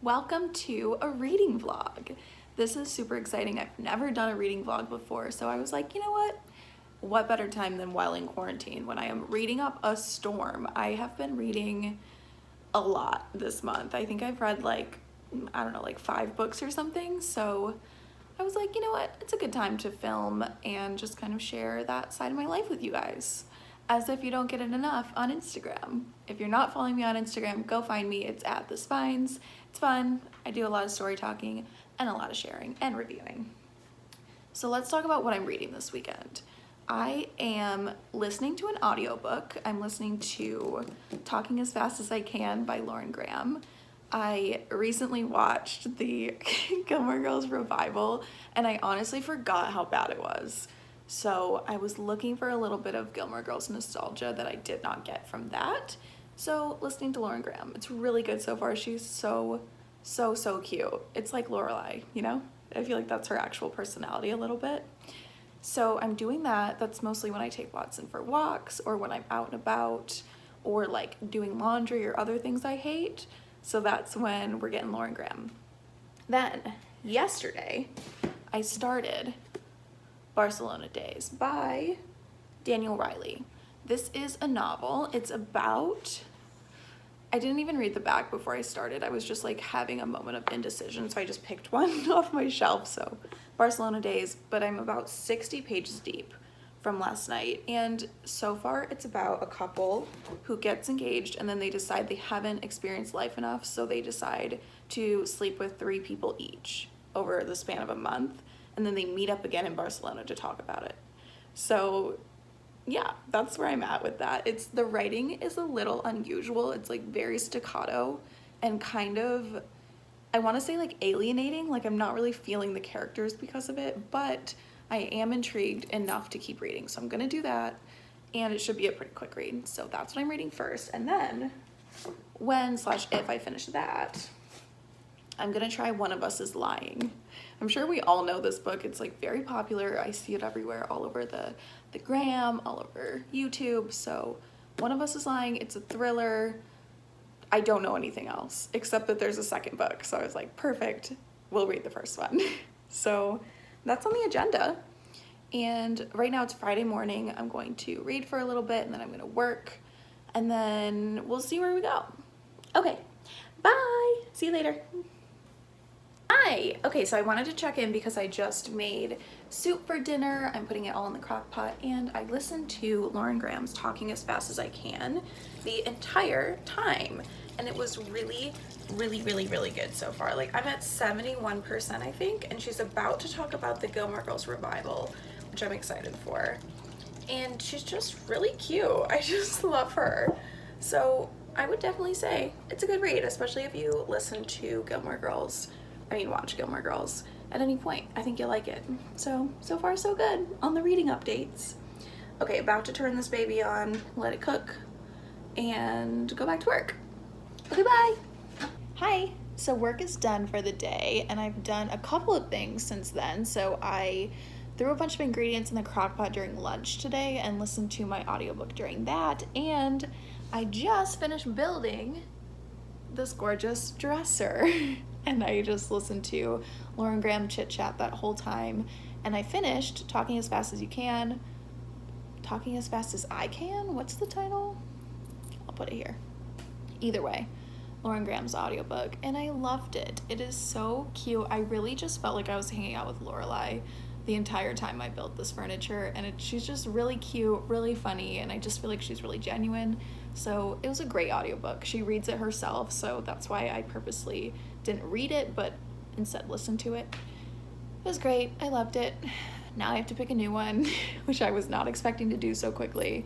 Welcome to a reading vlog. This is super exciting. I've never done a reading vlog before, so I was like, you know what better time than while in quarantine when I am reading up a storm. I have been reading a lot this month. I think I've read like 5 books or something, so I was like, you know what, it's a good time to film and just kind of share that side of my life with you guys, as if you don't get it enough on Instagram. If you're not following me on Instagram, go find me. It's at The Spines. It's fun. I do a lot of story talking and a lot of sharing and reviewing. So let's talk about what I'm reading this weekend. I am listening to an audiobook. I'm listening to Talking as Fast as I Can by Lauren Graham. I recently watched the Gilmore Girls revival and I honestly forgot how bad it was. So I was looking for a little bit of Gilmore Girls nostalgia that I did not get from that. So listening to Lauren Graham, it's really good so far. She's so cute. It's like Lorelai, you know? I feel like that's her actual personality a little bit. So I'm doing that. That's mostly when I take Watson for walks or when I'm out and about or like doing laundry or other things I hate. So that's when we're getting Lauren Graham. Then yesterday I started Barcelona Days by Daniel Riley. This is a novel. It's about, I didn't even read the back before I started. I was just like having a moment of indecision, so I just picked one off my shelf. So Barcelona Days, but I'm about 60 pages deep from last night. And so far it's about a couple who gets engaged and then they decide they haven't experienced life enough, so they decide to sleep with 3 people each over the span of a month. And then they meet up again in Barcelona to talk about it. So yeah, that's where I'm at with that. The writing is a little unusual. It's like very staccato and kind of, I want to say like alienating. Like I'm not really feeling the characters because of it, but I am intrigued enough to keep reading. So I'm going to do that and it should be a pretty quick read. So that's what I'm reading first. And then if I finish that, I'm gonna try One of Us is Lying. I'm sure we all know this book. It's like very popular. I see it everywhere, all over the gram, all over YouTube. So One of Us is Lying. It's a thriller. I don't know anything else except that there's a second book. So I was like, perfect, we'll read the first one. So that's on the agenda. And right now it's Friday morning. I'm going to read for a little bit and then I'm gonna work and then we'll see where we go. Okay, bye, see you later. Hi! Okay, so I wanted to check in because I just made soup for dinner. I'm putting it all in the crock pot and I listened to Lauren Graham's Talking as Fast as I Can the entire time. And it was really good so far. Like I'm at 71%, I think, and she's about to talk about the Gilmore Girls revival, which I'm excited for. And she's just really cute. I just love her. So I would definitely say it's a good read, especially if you listen to watch Gilmore Girls at any point. I think you'll like it. So far so good on the reading updates. Okay, about to turn this baby on, let it cook, and go back to work. Okay, bye. Hi. So work is done for the day, and I've done a couple of things since then. So I threw a bunch of ingredients in the crock pot during lunch today and listened to my audiobook during that, and I just finished building this gorgeous dresser. And I just listened to Lauren Graham chit chat that whole time. And I finished Talking as Fast as You Can. Talking as Fast as I Can? What's the title? I'll put it here. Either way, Lauren Graham's audiobook. And I loved it. It is so cute. I really just felt like I was hanging out with Lorelai the entire time I built this furniture. And she's just really cute, really funny. And I just feel like she's really genuine. So it was a great audiobook. She reads it herself, so that's why I purposely didn't read it, but instead listened to it. It was great. I loved it. Now I have to pick a new one, which I was not expecting to do so quickly.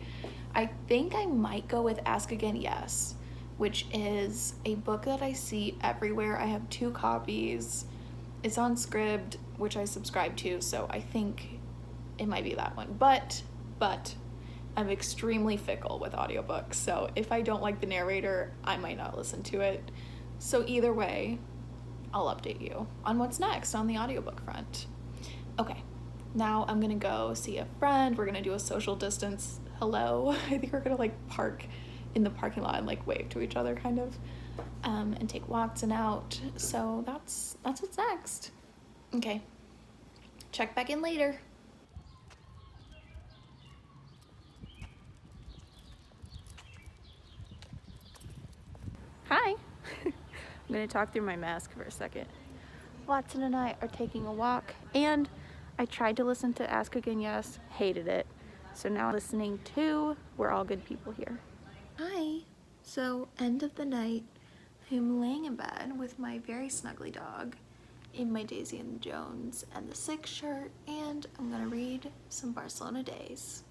I think I might go with Ask Again Yes, which is a book that I see everywhere. I have 2 copies. It's on Scribd, which I subscribe to, so I think it might be that one. But I'm extremely fickle with audiobooks, so if I don't like the narrator, I might not listen to it. So either way, I'll update you on what's next on the audiobook front. Okay, now I'm gonna go see a friend. We're gonna do a social distance hello. I think we're gonna like park in the parking lot and like wave to each other kind of. and take Watson out. So that's what's next. Okay, check back in later. Hi. I'm gonna talk through my mask for a second. Watson and I are taking a walk, and I tried to listen to Ask Again Yes, hated it. So now I'm listening to We're All Good People Here. Hi. So, end of the night, I'm laying in bed with my very snuggly dog in my Daisy and Jones and the Six shirt, and I'm gonna read some Barcelona Days.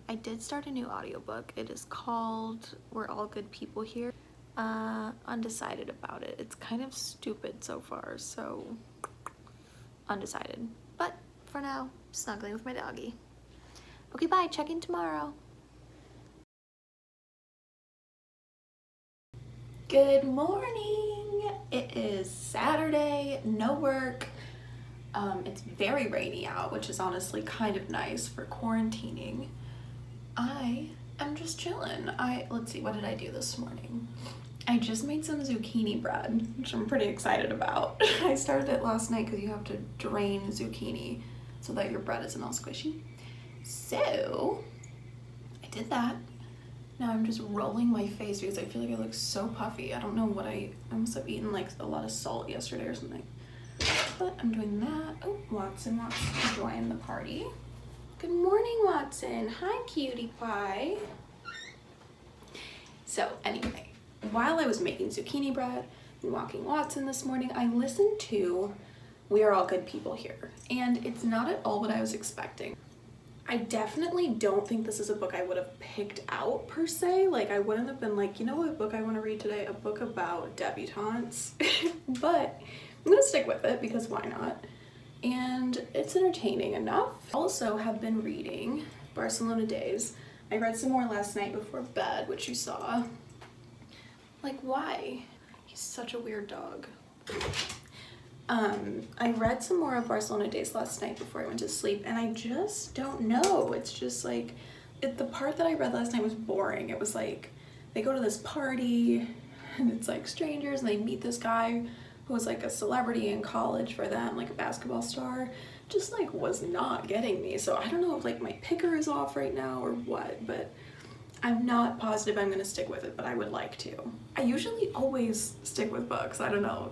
I did start a new audiobook. It is called We're All Good People Here. Undecided about it. It's kind of stupid so far, so undecided. But for now, snuggling with my doggy. Okay, bye. Check in tomorrow. Good morning. It is Saturday, no work. It's very rainy out, which is honestly kind of nice for quarantining. I am just chilling. Let's see, what did I do this morning? I just made some zucchini bread, which I'm pretty excited about. I started it last night because you have to drain zucchini so that your bread isn't all squishy. So I did that. Now I'm just rolling my face because I feel like I look so puffy. I don't know what I must have eaten like a lot of salt yesterday or something. But I'm doing that. Oh, Watson wants to join the party. Good morning, Watson. Hi, cutie pie. So anyway, while I was making zucchini bread and walking Watson this morning, I listened to We Are All Good People Here. And it's not at all what I was expecting. I definitely don't think this is a book I would have picked out per se. Like, I wouldn't have been like, you know what book I want to read today? A book about debutantes. But I'm gonna stick with it because why not? And it's entertaining enough. Also have been reading Barcelona Days. I read some more last night before bed, which you saw. Like, why? He's such a weird dog. I read some more of Barcelona Days last night before I went to sleep, and I just don't know. It's just like, the part that I read last night was boring. It was like, they go to this party, and it's like strangers, and they meet this guy who was like a celebrity in college for them, like a basketball star. Just like was not getting me. So I don't know if like my picker is off right now or what, but I'm not positive I'm gonna stick with it, but I would like to. I usually always stick with books. I don't know,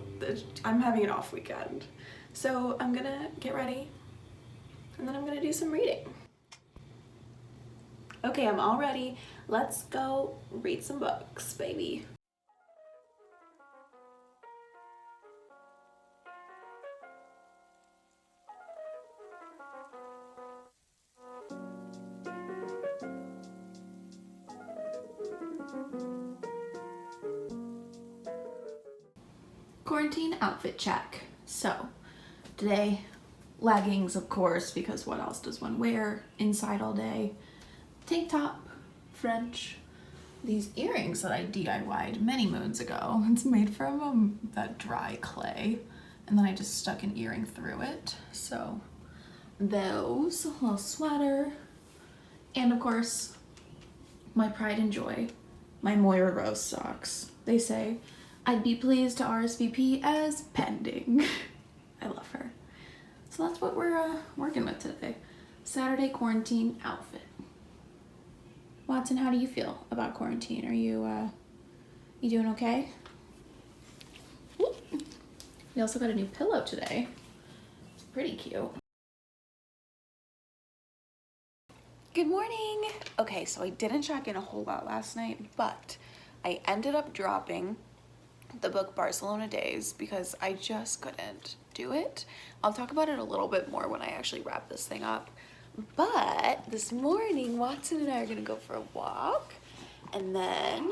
I'm having an off weekend. So I'm gonna get ready and then I'm gonna do some reading. Okay, I'm all ready. Let's go read some books, baby. Quarantine outfit check. So today, leggings of course, because what else does one wear inside all day? Tank top, French. These earrings that I DIY'd many moons ago. It's made from that dry clay, and then I just stuck an earring through it. So those, a little sweater, and of course my pride and joy, my Moira Rose socks. They say I'd be pleased to RSVP as pending. I love her. So that's what we're working with today. Saturday quarantine outfit. Watson, how do you feel about quarantine? Are you doing okay? Ooh. We also got a new pillow today. It's pretty cute. Good morning. Okay, so I didn't check in a whole lot last night, but I ended up dropping the book Barcelona Days because I just couldn't do it. I'll talk about it a little bit more when I actually wrap this thing up. But this morning, Watson and I are gonna go for a walk, and then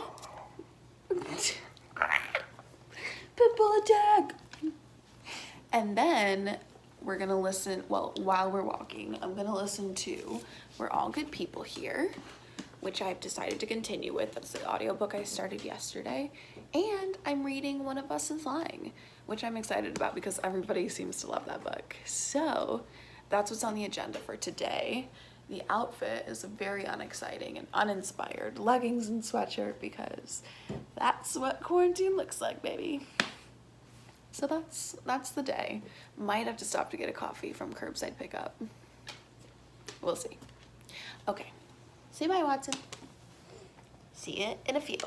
pitbull attack. And then we're gonna listen. Well, while we're walking, I'm gonna listen to We're All Good People Here, which I've decided to continue with. That's the audiobook I started yesterday. And I'm reading One of Us is Lying, which I'm excited about because everybody seems to love that book. So that's what's on the agenda for today. The outfit is very unexciting and uninspired. Leggings and sweatshirt, because that's what quarantine looks like, baby. So that's the day. Might have to stop to get a coffee from curbside pickup. We'll see. Okay. Say bye, Watson. See you in a few.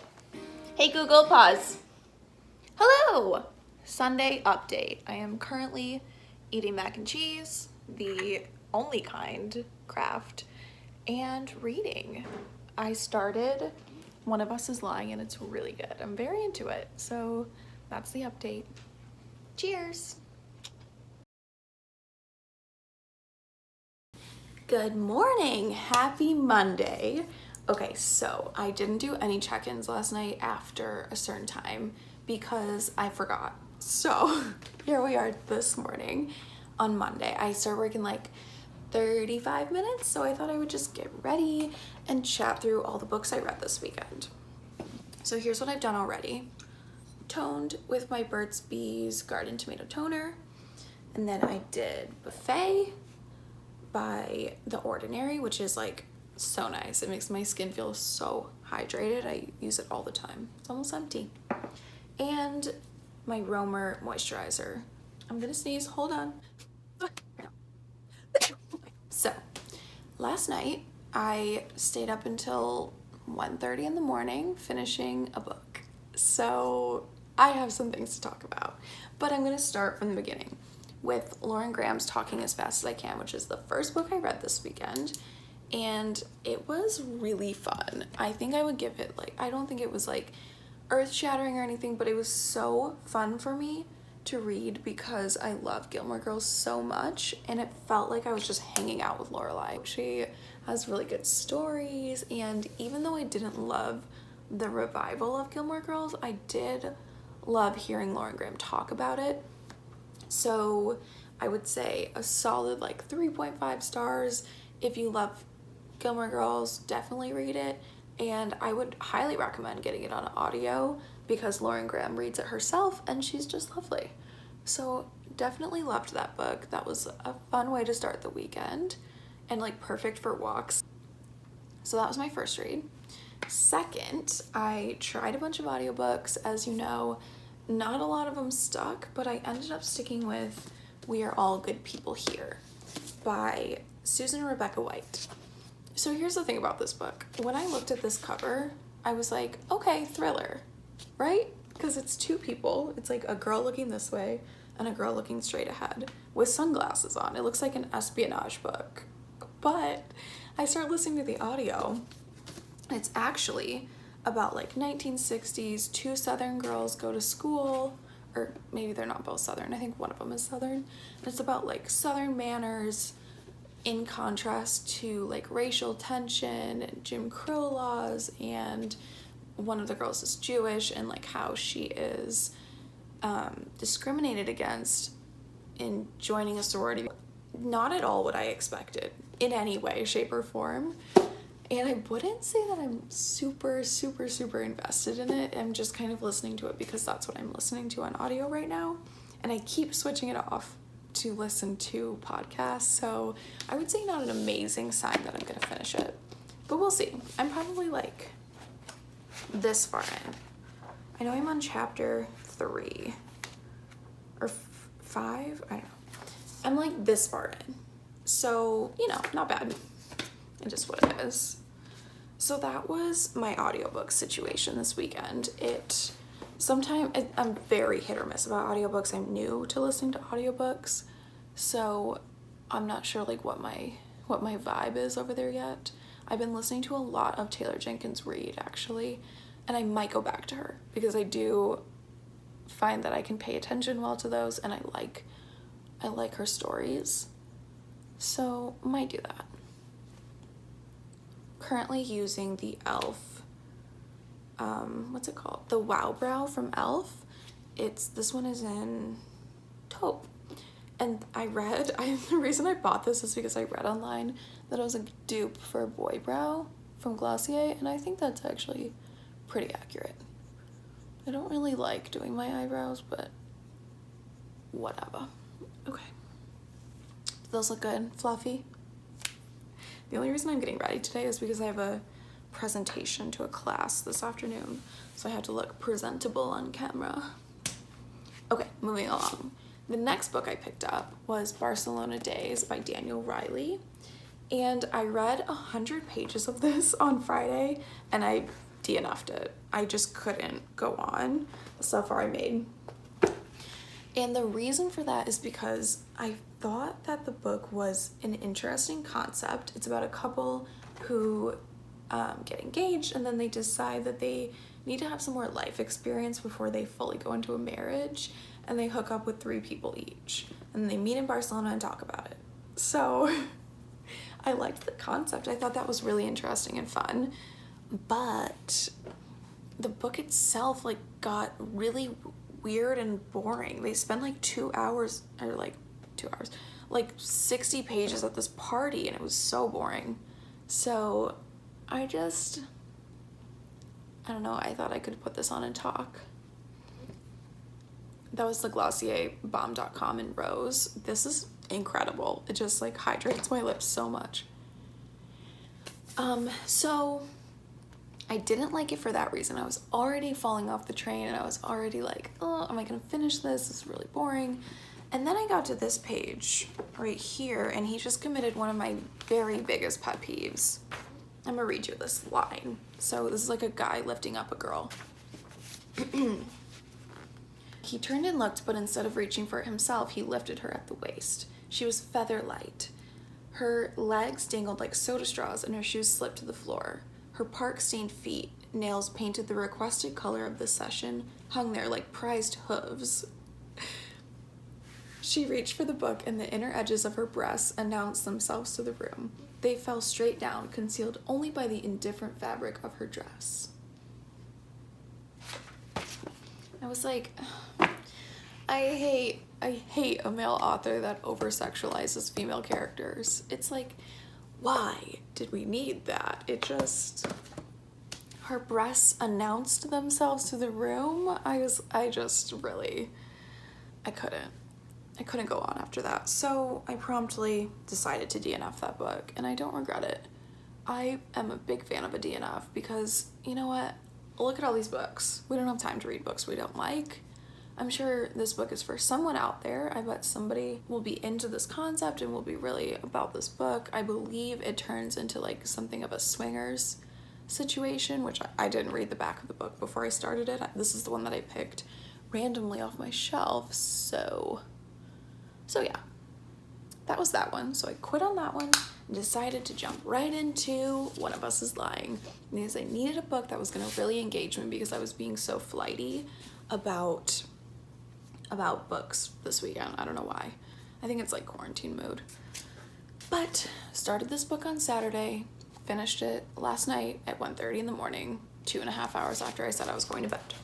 Hey, Google, pause. Hello! Sunday update. I am currently eating mac and cheese, the only kind, Kraft, and reading. I started One of Us is Lying, and it's really good. I'm very into it. So that's the update. Cheers. Good morning. Happy Monday. Okay, so I didn't do any check-ins last night after a certain time because I forgot. So here we are this morning on Monday. I started working like 35 minutes, so I thought I would just get ready and chat through all the books I read this weekend. So here's what I've done already. Toned with my Burt's Bees Garden Tomato Toner, and then I did Buffet by The Ordinary, which is like so nice. It makes my skin feel so hydrated. I use it all the time. It's almost empty. And my Romer moisturizer. I'm gonna sneeze, hold on. So last night I stayed up until 1:30 in the morning finishing a book. So I have some things to talk about, but I'm gonna start from the beginning with Lauren Graham's Talking as Fast as I Can, which is the first book I read this weekend, and it was really fun. I think I would give it like, I don't think it was like earth-shattering or anything, but it was so fun for me to read because I love Gilmore Girls so much, and it felt like I was just hanging out with Lorelai. She has really good stories, and even though I didn't love the revival of Gilmore Girls, I did love hearing Lauren Graham talk about it. So I would say a solid like 3.5 stars. If you love Gilmore Girls, definitely read it, and I would highly recommend getting it on audio because Lauren Graham reads it herself and she's just lovely. So definitely loved that book. That was a fun way to start the weekend and like perfect for walks. So that was my first read. Second, I tried a bunch of audiobooks. As you know, not a lot of them stuck, but I ended up sticking with We Are All Good People Here by Susan Rebecca White. So here's the thing about this book. When I looked at this cover, I was like, okay, thriller, right? Because it's two people. It's like a girl looking this way and a girl looking straight ahead with sunglasses on. It looks like an espionage book. But I started listening to the audio. It's actually about like 1960s, two Southern girls go to school, or maybe they're not both Southern. I think one of them is Southern. And it's about like Southern manners in contrast to like racial tension and Jim Crow laws, and one of the girls is Jewish and like how she is discriminated against in joining a sorority. Not at all what I expected in any way, shape, or form. And I wouldn't say that I'm super invested in it. I'm just kind of listening to it because that's what I'm listening to on audio right now. And I keep switching it off to listen to podcasts. So I would say not an amazing sign that I'm going to finish it. But we'll see. I'm probably like this far in. I know I'm on chapter 3 or 5. I don't know. I'm like this far in. So, you know, not bad. It's just what it is. So that was my audiobook situation this weekend. I'm very hit or miss about audiobooks. I'm new to listening to audiobooks, so I'm not sure like what my vibe is over there yet. I've been listening to a lot of Taylor Jenkins Reid actually, and I might go back to her because I do find that I can pay attention well to those, and I like her stories. So might do that. Currently using the e.l.f. What's it called? The Wow Brow from e.l.f. This one is in taupe. And the reason I bought this is because I read online that it was a dupe for Boy Brow from Glossier, and I think that's actually pretty accurate. I don't really like doing my eyebrows, but whatever. Okay. Those look good. Fluffy. The only reason I'm getting ready today is because I have a presentation to a class this afternoon, so I have to look presentable on camera. Okay, moving along. The next book I picked up was Barcelona Days by Daniel Riley, and I read 100 pages of this on Friday, and I DNF'd it. I just couldn't go on. So far I made. And the reason for that is because I thought that the book was an interesting concept. It's about a couple who get engaged, and then they decide that they need to have some more life experience before they fully go into a marriage, and they hook up with 3 people each, and they meet in Barcelona and talk about it. So I liked the concept. I thought that was really interesting and fun, but the book itself like got really weird and boring. They spent like 2 hours, or like 2 hours, like 60 pages at this party, and it was so boring. So I don't know, I thought I could put this on and talk. That was the Glossier Balm.com in Rose. This is incredible. It just like hydrates my lips so much. So I didn't like it for that reason. I was already falling off the train, and I was already like, oh, am I gonna finish this? This is really boring. And then I got to this page right here, and he just committed one of my very biggest pet peeves. I'm gonna read you this line. So this is like a guy lifting up a girl. He turned and looked, but instead of reaching for it himself, he lifted her at the waist. She was feather light. Her legs dangled like soda straws, and her shoes slipped to the floor. Her park-stained feet, nails painted the requested color of the session, hung there like prized hooves. She reached for the book, and the inner edges of her breasts announced themselves to the room. They fell straight down, concealed only by the indifferent fabric of her dress. I was like, I hate a male author that over-sexualizes female characters. It's like, why did we need that? It just, her breasts announced themselves to the room. I couldn't go on after that. So I promptly decided to DNF that book, and I don't regret it. I am a big fan of a DNF because, you know what? Look at all these books. We don't have time to read books we don't like. I'm sure this book is for someone out there. I bet somebody will be into this concept and will be really about this book. I believe it turns into like something of a swingers situation, which I didn't read the back of the book before I started it. This is the one that I picked randomly off my shelf. So yeah, that was that one. So I quit on that one and decided to jump right into One of Us is Lying, because I needed a book that was going to really engage me, because I was being so flighty about books this weekend. I don't know why. I think it's like quarantine mood. But started this book on Saturday, finished it last night at 1:30 in the morning, 2.5 hours after I said I was going to bed.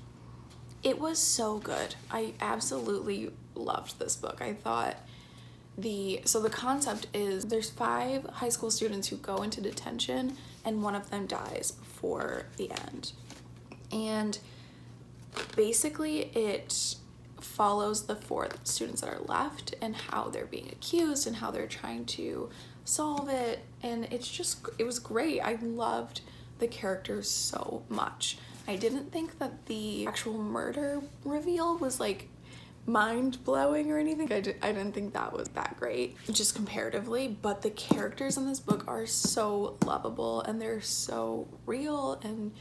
It was so good. I absolutely loved this book. I thought the concept is there's 5 high school students who go into detention, and one of them dies before the end. And basically it follows the 4 students that are left and how they're being accused and how they're trying to solve it. And it was great. I loved the characters so much. I didn't think that the actual murder reveal was like mind-blowing or anything. I didn't think that was that great, just comparatively, but the characters in this book are so lovable, and they're so real, and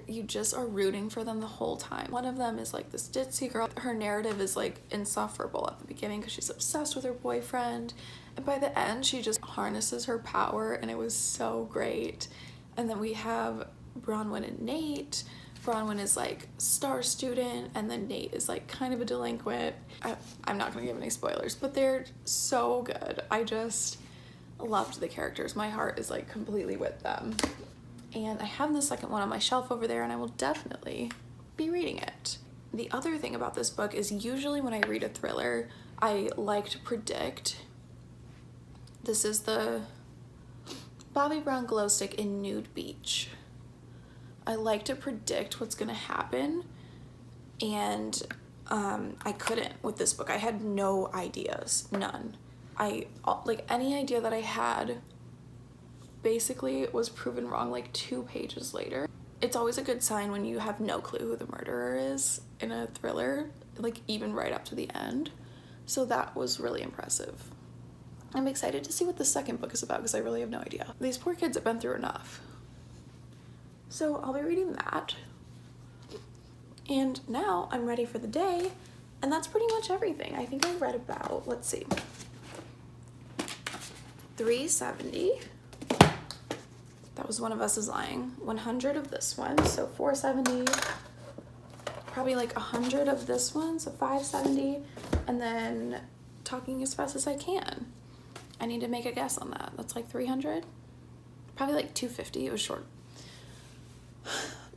you just are rooting for them the whole time. One of them is like this ditzy girl. Her narrative is like insufferable at the beginning because she's obsessed with her boyfriend, and by the end she just harnesses her power, and it was so great. And then we have Bronwyn and Nate. Bronwyn is like star student, and then Nate is like kind of a delinquent. I'm not gonna give any spoilers, but they're so good. I just loved the characters. My heart is like completely with them. And I have the second one on my shelf over there, and I will definitely be reading it. The other thing about this book is usually when I read a thriller, I like to predict. This is the Bobbi Brown Glow Stick in Nude Beach. I like to predict what's gonna happen, and I couldn't with this book. I had no ideas, none. Like any idea that I had basically was proven wrong like 2 pages later. It's always a good sign when you have no clue who the murderer is in a thriller, like even right up to the end. So that was really impressive. I'm excited to see what the second book is about because I really have no idea. These poor kids have been through enough. So I'll be reading that. And now I'm ready for the day, and that's pretty much everything. I think I read about, let's see, 370. That was One of Us is Lying. 100 of this one, so 470. Probably like 100 of this one, so 570. And then Talking as Fast as I Can. I need to make a guess on that. That's like 300? Probably like 250. It was short.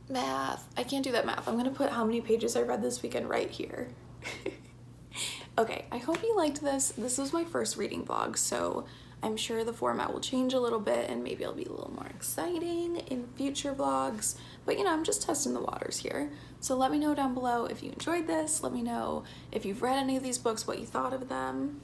Math. I can't do that math. I'm gonna put how many pages I read this weekend right here. Okay, I hope you liked this. This was my first reading vlog, so I'm sure the format will change a little bit and maybe it'll be a little more exciting in future vlogs. But you know, I'm just testing the waters here. So let me know down below if you enjoyed this. Let me know if you've read any of these books, what you thought of them.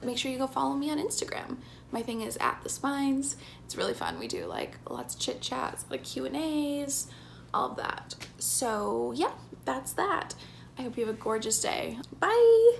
Make sure you go follow me on Instagram. My thing is @thespines. It's really fun. We do like lots of chit chats, like Q&As, all of that. So yeah, that's that. I hope you have a gorgeous day. Bye.